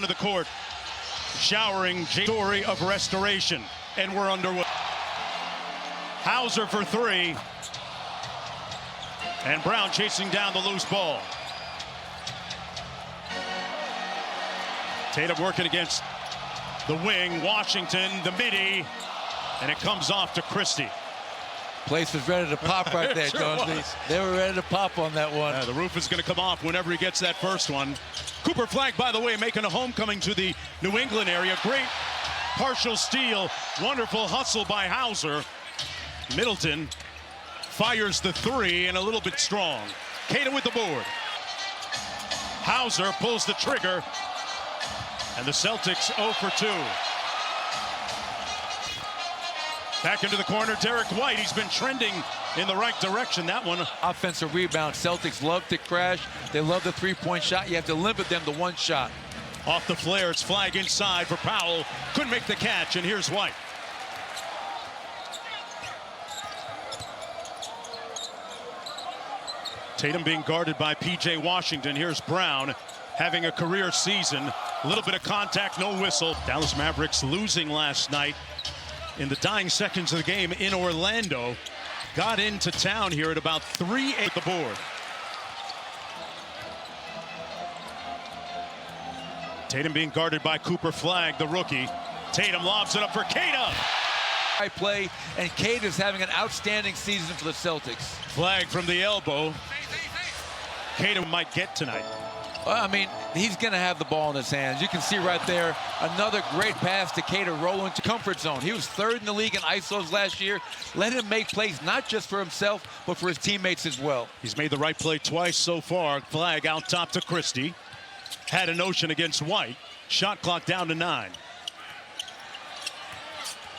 onto the court, showering story of restoration, and we're underway. Hauser for three, and Brown chasing down the loose ball. Tatum working against the wing, Washington, the midi, and it comes off to Christie. Place was ready to pop right there, Sure Jonesy. was. They were ready to pop on that one. The roof is going to come off whenever he gets that first one. Cooper Flagg, by the way, making a homecoming to the New England area. Great partial steal. Wonderful hustle by Hauser. Middleton fires the three and a little bit strong. Queta with the board. Hauser pulls the trigger. And the Celtics 0 for 2. Back into the corner, Derek White. He's been trending in the right direction. That one. Offensive rebound. Celtics love to crash. They love the three-point shot. You have to limit them to one shot. Off the flare, it's Flagg inside for Powell. Couldn't make the catch, and here's White. Tatum being guarded by P.J. Washington. Here's Brown having a career season. A little bit of contact, no whistle. Dallas Mavericks losing last night in the dying seconds of the game in Orlando. Got into town here at about 3-8 at the board. Tatum being guarded by Cooper Flagg, the rookie. Tatum lobs it up for Queta. High play, and Queta's having an outstanding season for the Celtics. Flagg from the elbow. Queta might get tonight. Well, I mean, he's going to have the ball in his hands. You can see right there, another great pass to Queta, rolling to comfort zone. He was third in the league in ISOs last year. Let him make plays, not just for himself, but for his teammates as well. He's made the right play twice so far. Flagg out top to Christie. Had a notion against White. Shot clock down to 9.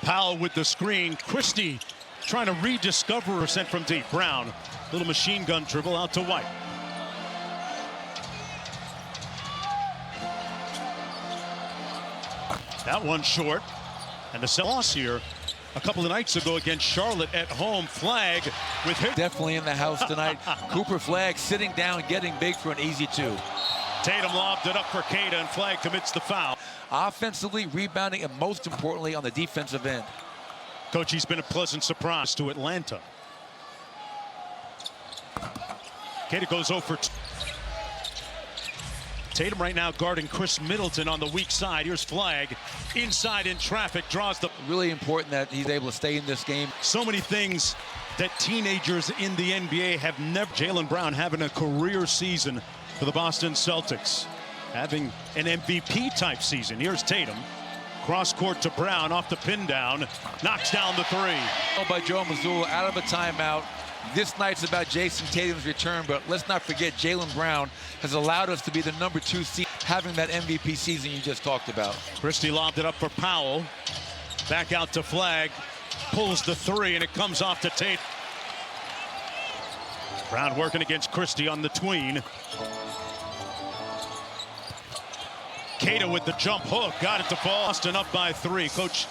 Powell with the screen. Christie trying to rediscover percent from deep. Brown, little machine gun dribble out to White. That one short. And the loss here a couple of nights ago against Charlotte at home. Flagg with hit. Definitely in the house tonight. Cooper Flagg sitting down, getting big for an easy 2. Tatum lobbed it up for Queta, and Flagg commits the foul. Offensively, rebounding, and most importantly on the defensive end. Coach, he's been a pleasant surprise to Atlanta. Queta goes 0 for 2. Tatum right now guarding Chris Middleton on the weak side. Here's Flagg inside in traffic, draws the... Really important that he's able to stay in this game. So many things that teenagers in the NBA have never... Jaylen Brown having a career season for the Boston Celtics. Having an MVP-type season. Here's Tatum. Cross court to Brown, off the pin down. Knocks down the three. By Joe Mazzulla, out of a timeout. This night's about Jason Tatum's return, but let's not forget Jaylen Brown has allowed us to be the #2 seed, having that MVP season you just talked about. Christie lobbed it up for Powell. Back out to Flagg. Pulls the three, and it comes off to Tatum. Brown working against Christie on the tween. Queta with the jump hook. Got it to fall. Boston up by 3. Coach,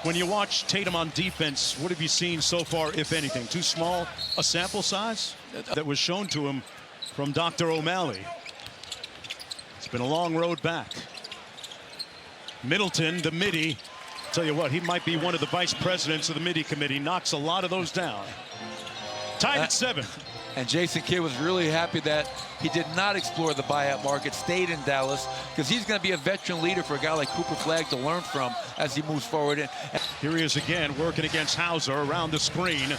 when you watch Tatum on defense, what have you seen so far, if anything? Too small a sample size that was shown to him from Dr. O'Malley. It's been a long road back. Middleton, the midi. Tell you what, he might be one of the vice presidents of the midi committee. Knocks a lot of those down. Tied at 7. And Jason Kidd was really happy that he did not explore the buyout market, stayed in Dallas, because he's going to be a veteran leader for a guy like Cooper Flagg to learn from as he moves forward. Here he is again, working against Hauser around the screen.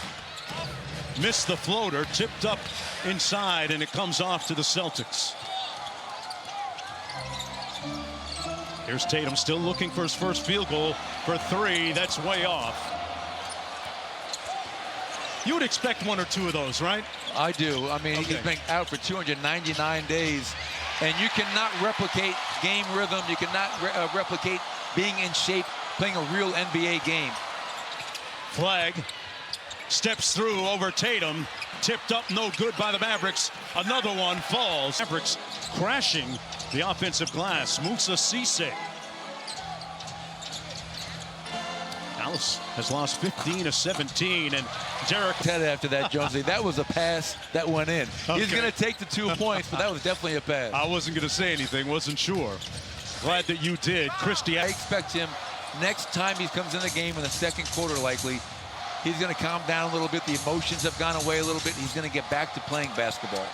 Missed the floater, tipped up inside, and it comes off to the Celtics. Here's Tatum still looking for his first field goal for 3. That's way off. You would expect 1 or 2 of those, right? I do. I mean, Okay. He's been out for 299 days, and you cannot replicate game rhythm. You cannot replicate being in shape, playing a real NBA game. Flagg steps through over Tatum. Tipped up, no good by the Mavericks. Another one falls. Mavericks crashing the offensive glass. Musa Cisse. Dallas has lost 15 of 17, and Derek Ted after that, Jonesy. That was a pass that went in. Okay. He's going to take the 2 points, but that was definitely a pass. I wasn't going to say anything, wasn't sure. Glad that you did. Christie. I expect him next time he comes in the game in the second quarter likely, he's going to calm down a little bit. The emotions have gone away a little bit. He's going to get back to playing basketball.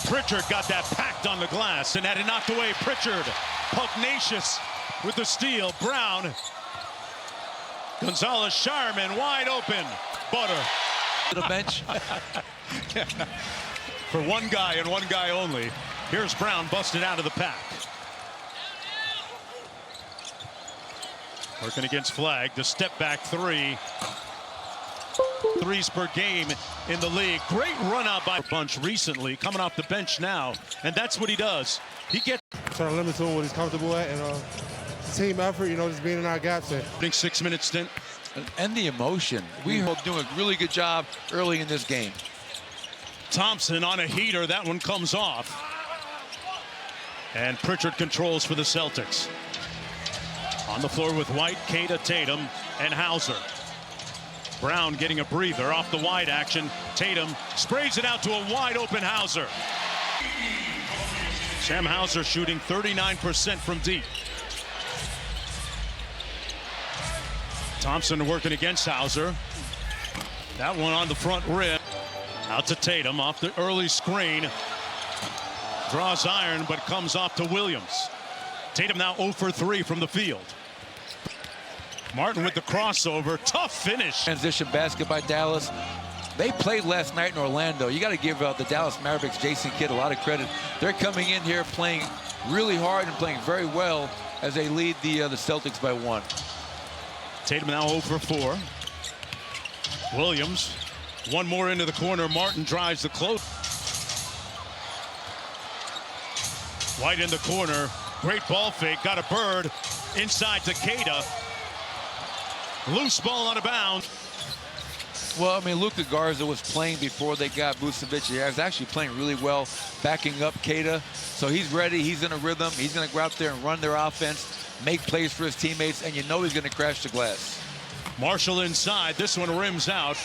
Pritchard got that packed on the glass and had it knocked away. Pritchard, pugnacious with the steal. Brown. Gonzalez Shireman wide open. Butter. To the bench. For one guy and one guy only. Here's Brown busted out of the pack. Working against Flagg. The step back three. Threes per game in the league. Great run out by Bunch recently, coming off the bench now. And that's what he does. He gets. Trying to limit to him what he's comfortable at, and team effort, you know, just being in our gaps. 6-minute stint. And the emotion. We are doing a really good job early in this game. Thompson on a heater. That one comes off. And Pritchard controls for the Celtics. On the floor with White, Queta, Tatum, and Hauser. Brown getting a breather off the wide action. Tatum sprays it out to a wide open Hauser. Sam Hauser shooting 39% from deep. Thompson working against Hauser. That one on the front rim. Out to Tatum off the early screen. Draws iron, but comes off to Williams. Tatum now 0 for 3 from the field. Martin with the crossover. Tough finish. Transition basket by Dallas. They played last night in Orlando. You got to give the Dallas Mavericks, Jason Kidd, a lot of credit. They're coming in here playing really hard and playing very well as they lead the Celtics by 1. Tatum now 0 for 4. Williams, one more into the corner. Martin drives the close. White in the corner. Great ball fake. Got a bird inside to Queta. Loose ball out of bounds. Well, I mean, Luka Garza was playing before they got Vucevic. He was actually playing really well, backing up Queta. So he's ready. He's in a rhythm. He's going to go out there and run their offense, make plays for his teammates, and you know he's going to crash the glass. Marshall inside. This one rims out.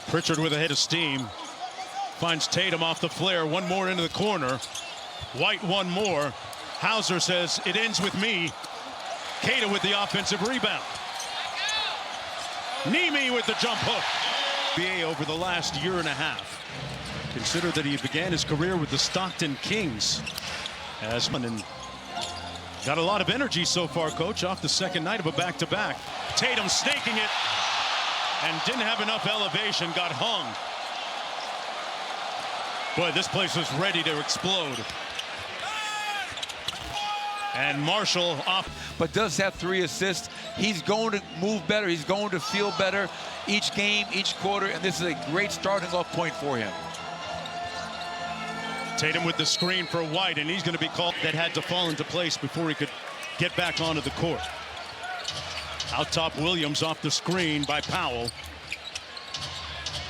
Pritchard with a hit of steam. Finds Tatum off the flare. One more into the corner. White one more. Hauser says, it ends with me. Queta with the offensive rebound. Nemi with the jump hook. NBA over the last year and a half. Consider that he began his career with the Stockton Kings. And got a lot of energy so far, Coach, off the second night of a back-to-back. Tatum snaking it and didn't have enough elevation, got hung. Boy, this place was ready to explode. And Marshall off. But does have 3 assists. He's going to move better. He's going to feel better each game, each quarter, and this is a great starting off point for him. Tatum with the screen for White, and he's going to be called. That had to fall into place before he could get back onto the court. Out top, Williams off the screen by Powell.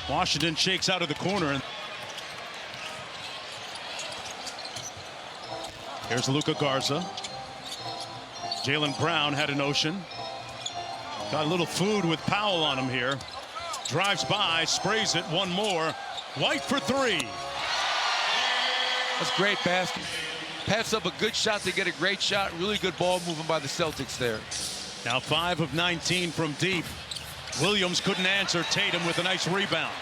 Washington shakes out of the corner. Here's Luka Garza. Jaylen Brown had a notion. Got a little food with Powell on him here. Drives by, sprays it, one more. White for 3. That's great basket. Pass up a good shot to get a great shot. Really good ball moving by the Celtics there. Now 5 of 19 from deep. Williams couldn't answer. Tatum with a nice rebound.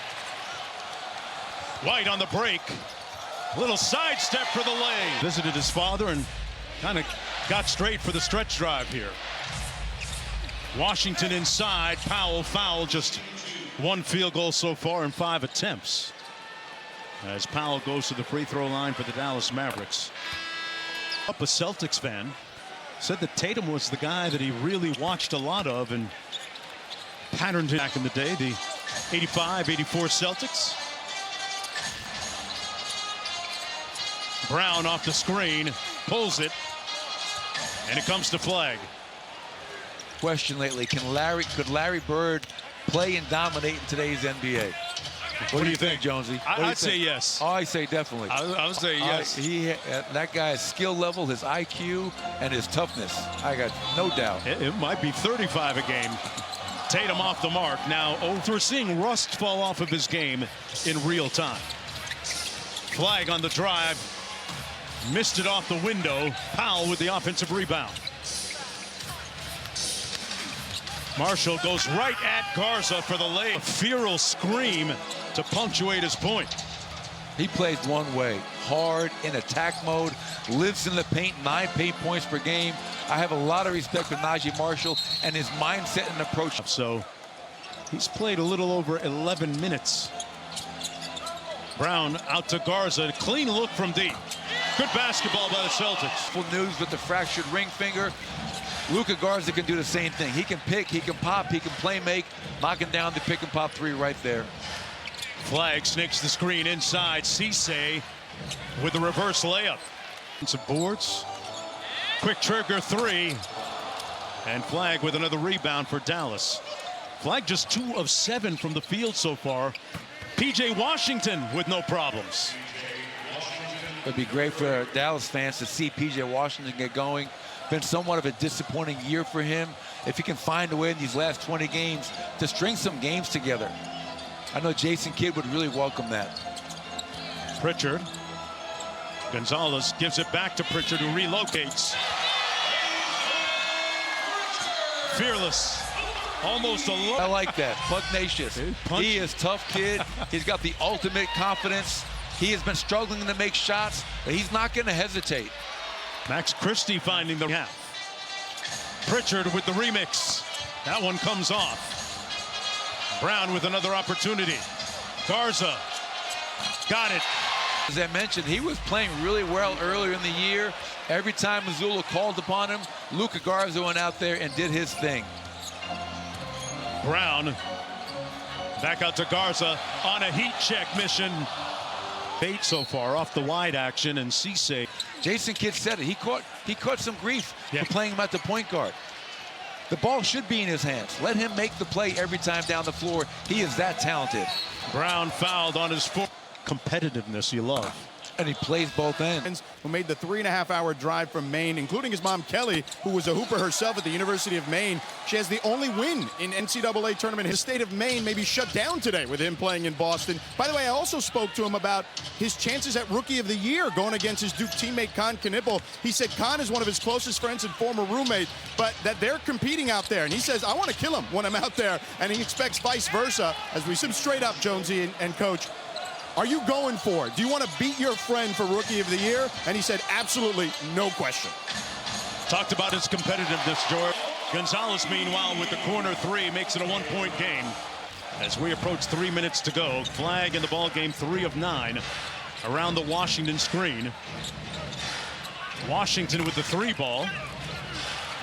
White on the break. Little sidestep for the lay. Visited his father and kind of got straight for the stretch drive here. Washington inside. Powell foul. Just 1 field goal so far in 5 attempts. As Powell goes to the free throw line for the Dallas Mavericks. Up a Celtics fan said that Tatum was the guy that he really watched a lot of and patterned it back in the day. The 85-84 Celtics. Brown off the screen, pulls it, and it comes to Flagg. Question lately, could Larry Bird play and dominate in today's NBA? What do you think, Jonesy? I'd say yes. Oh, I say definitely. I would say yes. That guy's skill level, his IQ, and his toughness. I got no doubt. It might be 35 a game. Tatum off the mark. Now, we're seeing rust fall off of his game in real time. Flagg on the drive. Missed it off the window. Powell with the offensive rebound. Marshall goes right at Garza for the lay. A feral scream to punctuate his point. He plays one way, hard in attack mode, lives in the paint, 9 paint points per game. I have a lot of respect for Najee Marshall and his mindset and approach. So he's played a little over 11 minutes. Brown out to Garza. Clean look from deep. Good basketball by the Celtics. Full news with the fractured ring finger. Luka Garza can do the same thing. He can pick, he can pop, he can play make, knocking down the pick and pop 3 right there. Flag snakes the screen inside. Cisse with the reverse layup. Some boards. Quick trigger 3. And Flag with another rebound for Dallas. Flag just 2 of 7 from the field so far. PJ Washington with no problems. It'd be great for Dallas fans to see PJ Washington get going. Been somewhat of a disappointing year for him. If he can find a way in these last 20 games to string some games together. I know Jason Kidd would really welcome that. Pritchard. Gonzalez gives it back to Pritchard, who relocates. Fearless. Almost alone. I like that. Pugnacious. He is tough kid. He's got the ultimate confidence. He has been struggling to make shots, but he's not going to hesitate. Max Christie finding the half. Pritchard with the remix. That one comes off. Brown with another opportunity. Garza got it. As I mentioned, he was playing really well earlier in the year. Every time Missoula called upon him, Luka Garza went out there and did his thing. Brown back out to Garza on a heat check mission. Bait so far off the wide action, and Cisse. Jason Kidd said it. He caught some grief for playing him at the point guard. The ball should be in his hands. Let him make the play every time down the floor. He is that talented. Brown fouled on his foot. Competitiveness you love. And he plays both ends. Who made the 3.5-hour drive from Maine, including his mom, Kelly, who was a hooper herself at the University of Maine. She has the only win in NCAA tournament. His state of Maine may be shut down today with him playing in Boston. By the way, I also spoke to him about his chances at Rookie of the Year going against his Duke teammate, Con Knippel. He said Con is one of his closest friends and former roommate, but that they're competing out there. And he says, I want to kill him when I'm out there. And he expects vice versa. As we said straight up, Jonesy and Coach, are you going for it? Do you want to beat your friend for Rookie of the Year? And he said, absolutely, no question. Talked about his competitiveness, George. Gonzalez, meanwhile, with the corner 3, makes it a 1-point game. As we approach 3 minutes to go, Flag in the ball game, 3 of 9 around the Washington screen. Washington with the 3 ball.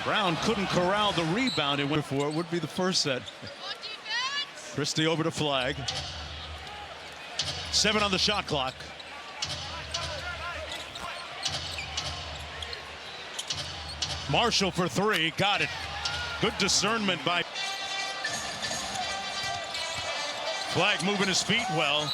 Brown couldn't corral the rebound. It went for it. Would be the first set. Christie over to Flag. 7 on the shot clock. Marshall for 3, got it. Good discernment by Flag, moving his feet well.